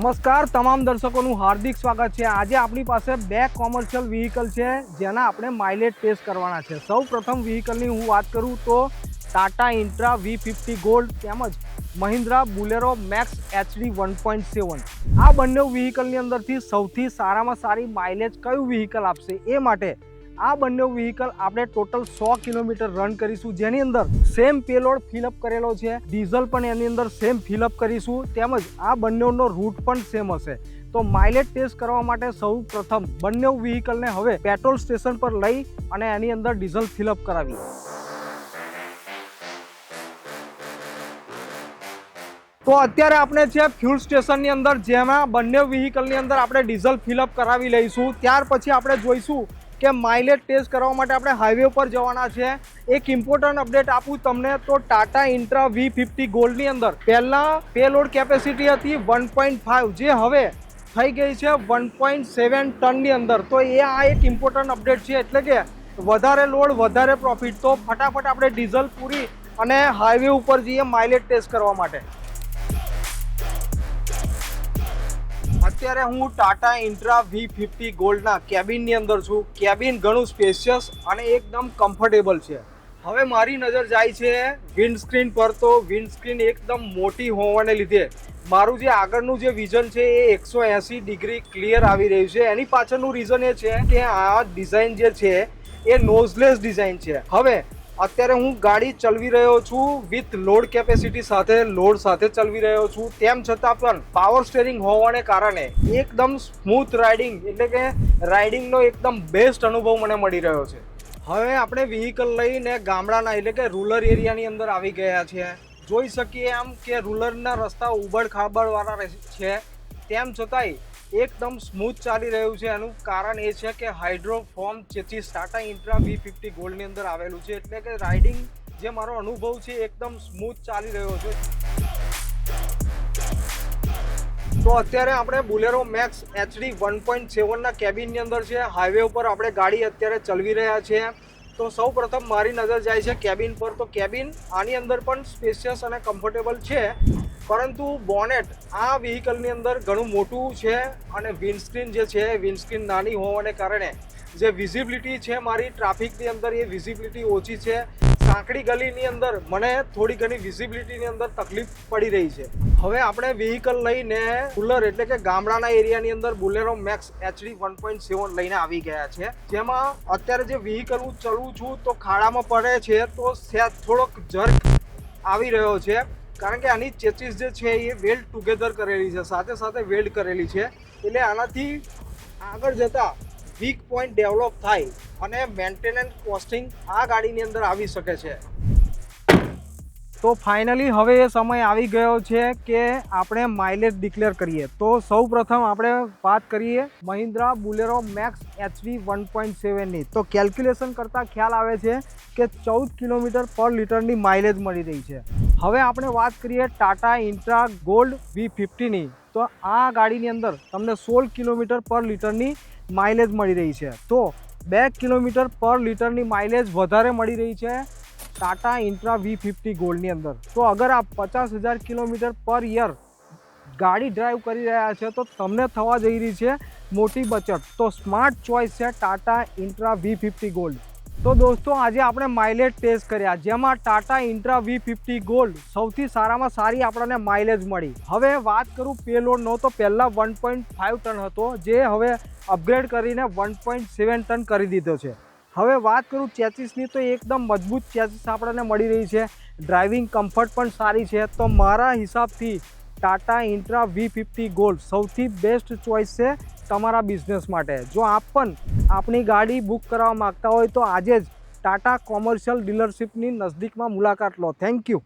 નમસ્કાર તમામ દર્શકોનું હાર્દિક સ્વાગત છે। આજે આપણી પાસે બે કોમર્શિયલ વ્હીકલ છે જેના આપણે માઇલેજ ટેસ્ટ કરવાના છે। સૌ પ્રથમ વ્હીકલની હું વાત કરું તો ટાટા ઇન્ટ્રા V50 ગોલ્ડ તેમજ મહિન્દ્રા બોલેરો મેક્સ HD 1.7। આ બંને વ્હીકલની અંદરથી સૌથી સારામાં સારી માઇલેજ કયું વ્હીકલ આપશે એ માટે આ બંને વ્હીકલ આપણે ટોટલ 100 કિલોમીટર રન કરીશું, જેની અંદર સેમ પેલોડ ફિલઅપ કરેલો છે, ડીઝલ પણ એની અંદર સેમ ફિલઅપ કરીશું તેમજ આ બંનેનો રૂટ પણ સેમ હશે। તો માઇલેજ ટેસ્ટ કરવા માટે સૌ પ્રથમ બંને વ્હીકલને હવે પેટ્રોલ સ્ટેશન પર લઈ અને એની અંદર ડીઝલ ફિલઅપ કરાવીએ। તો અત્યારે આપણે છે ફ્યુલ સ્ટેશનની અંદર, જેમાં બંને વ્હીકલની અંદર આપણે ડીઝલ ફિલઅપ કરાવી લઈશું। ત્યાર પછી આપણે જોઈશું કે માઇલેજ ટેસ્ટ કરવા માટે આપણે હાઈવે પર જવાના છે। એક ઇમ્પોર્ટન્ટ અપડેટ આપું તમને તો ટાટા ઇન્ટ્રા V50 ગોલ્ડની અંદર પહેલાં પેલોડ કેપેસિટી હતી 1.5 જે હવે થઈ ગઈ છે 1.7 ટનની અંદર। તો આ એક ઇમ્પોર્ટન્ટ અપડેટ છે, એટલે કે વધારે લોડ વધારે પ્રોફિટ। તો ફટાફટ આપણે ડીઝલ પૂરી અને હાઈવે ઉપર જઈએ માઇલેજ ટેસ્ટ કરવા માટે। અત્યારે હું ટાટા ઇન્ટ્રા V50 ગોલ્ડના કેબિનની અંદર છું। કેબિન ઘણું સ્પેશિયસ અને એકદમ કમ્ફર્ટેબલ છે। હવે મારી નજર જાય છે વિન્ડસ્ક્રીન પર, તો વિન્ડસ્ક્રીન એકદમ મોટી હોવાને લીધે મારું જે આગળનું જે વિઝન છે એ 180 ડિગ્રી ક્લિયર આવી રહ્યું છે। એની પાછળનું રીઝન એ છે કે આ ડિઝાઇન જે છે એ નોઝલેસ ડિઝાઇન છે। હવે અત્યારે હું ગાડી ચલાવી રહ્યો છું વિથ લોડ કેપેસિટી સાથે, લોડ સાથે ચલાવી રહ્યો છું, તેમ છતાં પણ પાવર સ્ટેરિંગ હોવાને કારણે એકદમ સ્મૂથ રાઇડિંગ, એટલે કે રાઇડિંગનો એકદમ બેસ્ટ અનુભવ મને મળી રહ્યો છે। હવે આપણે વ્હીકલ લઈને ગામડાના એટલે કે રૂરલ એરિયાની અંદર આવી ગયા છે। જોઈ શકીએ આમ કે રૂરલના રસ્તા ઉબડ ખાબડવાળા છે, તેમ છતાંય એકદમ સ્મૂથ ચાલી રહ્યું છે। એનું કારણ એ છે કે હાઇડ્રોફોર્મ ચેસિસ ટાટા ઇન્ટ્રા V50 ગોલ્ડની અંદર આવેલું છે, એટલે કે રાઇડિંગ જે મારો અનુભવ છે એકદમ સ્મૂથ ચાલી રહ્યો છે। તો અત્યારે આપણે બોલેરો મેક્સ HD 1.7ના કેબિનની અંદર છે। હાઈવે ઉપર આપણે ગાડી અત્યારે ચલાવી રહ્યા છીએ। તો સૌ પ્રથમ મારી નજર જાય છે કેબિન પર। તો કેબિન આની અંદર પણ સ્પેશિયસ અને કમ્ફર્ટેબલ છે, પરંતુ બોનેટ આ વ્હીકલની અંદર ઘણું મોટું છે અને વિન્ડસ્ક્રીન જે છે વિન્ડસ્ક્રીન નાની હોવાને કારણે જે વિઝિબિલિટી છે મારી ટ્રાફિકની અંદર એ વિઝિબિલિટી ઓછી છે। સાંકડી ગલીની અંદર મને થોડી ઘણી વિઝિબિલિટીની અંદર તકલીફ પડી રહી છે। હવે આપણે વ્હીકલ લઈને રૂરલ એટલે કે ગામડાના એરિયાની અંદર બોલેરો મેક્સ HD 1.7 લઈને આવી ગયા છે, જેમાં અત્યારે જે વ્હીકલ હું ચલાવું છું તો ખાડામાં પડે છે તો થોડોક જર્ક આવી રહ્યો છે, કારણ કે આની ચેસિસ જે છે એ વેલ્ડ ટુગેધર કરેલી છે, સાથે સાથે વેલ્ડ કરેલી છે, એટલે આનાથી આગળ જતા વીક પોઈન્ટ ડેવલપ થાય અને મેન્ટેનન્સ કોસ્ટિંગ આ ગાડીની અંદર આવી શકે છે। તો ફાઇનલી હવે એ સમય આવી ગયો છે કે આપણે માઇલેજ ડિક્લેર કરીએ। તો સૌ પ્રથમ આપણે વાત કરીએ મહિન્દ્રા બોલેરો મેક્સ HD 1.7ની। તો કેલ્ક્યુલેશન કરતાં ખ્યાલ આવે છે કે 14 કિલોમીટર પર લીટરની માઇલેજ મળી રહી છે। હવે આપણે વાત કરીએ ટાટા ઇન્ટ્રા ગોલ્ડ V50ની। તો આ ગાડીની અંદર તમને 16 કિલોમીટર પર લીટરની માઇલેજ મળી રહી છે। તો 2 કિલોમીટર પર લીટરની માઇલેજ વધારે મળી રહી છે ટાટા ઇન્ટ્રા V50 ગોલ્ડની અંદર। તો અગર આપ 50,000 કિલોમીટર પર યર ગાડી ડ્રાઈવ કરી રહ્યા છે તો તમને થવા જઈ રહી છે મોટી બચત। તો સ્માર્ટ ચોઇસ છે ટાટા ઇન્ટ્રા V50 ગોલ્ડ। તો દોસ્તો આજે આપણે માઇલેજ ટેસ્ટ કર્યા, જેમાં ટાટા ઇન્ટ્રા V50 ગોલ્ડ સૌથી સારામાં સારી આપણને માઇલેજ મળી। હવે વાત કરું પેલોડનો, તો પહેલાં 1.5 ટન હતો, જે હવે અપગ્રેડ કરીને 1.7 ટન કરી દીધો છે। હવે વાત કરું ચેસિસની, તો એકદમ મજબૂત ચેસિસ આપણને મળી રહી છે, ડ્રાઇવિંગ કમ્ફર્ટ પણ સારી છે। તો મારા હિસાબથી ટાટા ઇન્ટ્રા V50 ગોલ્ડ સૌથી બેસ્ટ ચોઇસ છે તમારા બિઝનેસ માટે। જો આપ પણ આપની ગાડી બુક કરવા માગતા હોય તો આજે જ ટાટા કોમર્શિયલ ડીલરશિપની નજદીકમાં મુલાકાત લો। Thank you.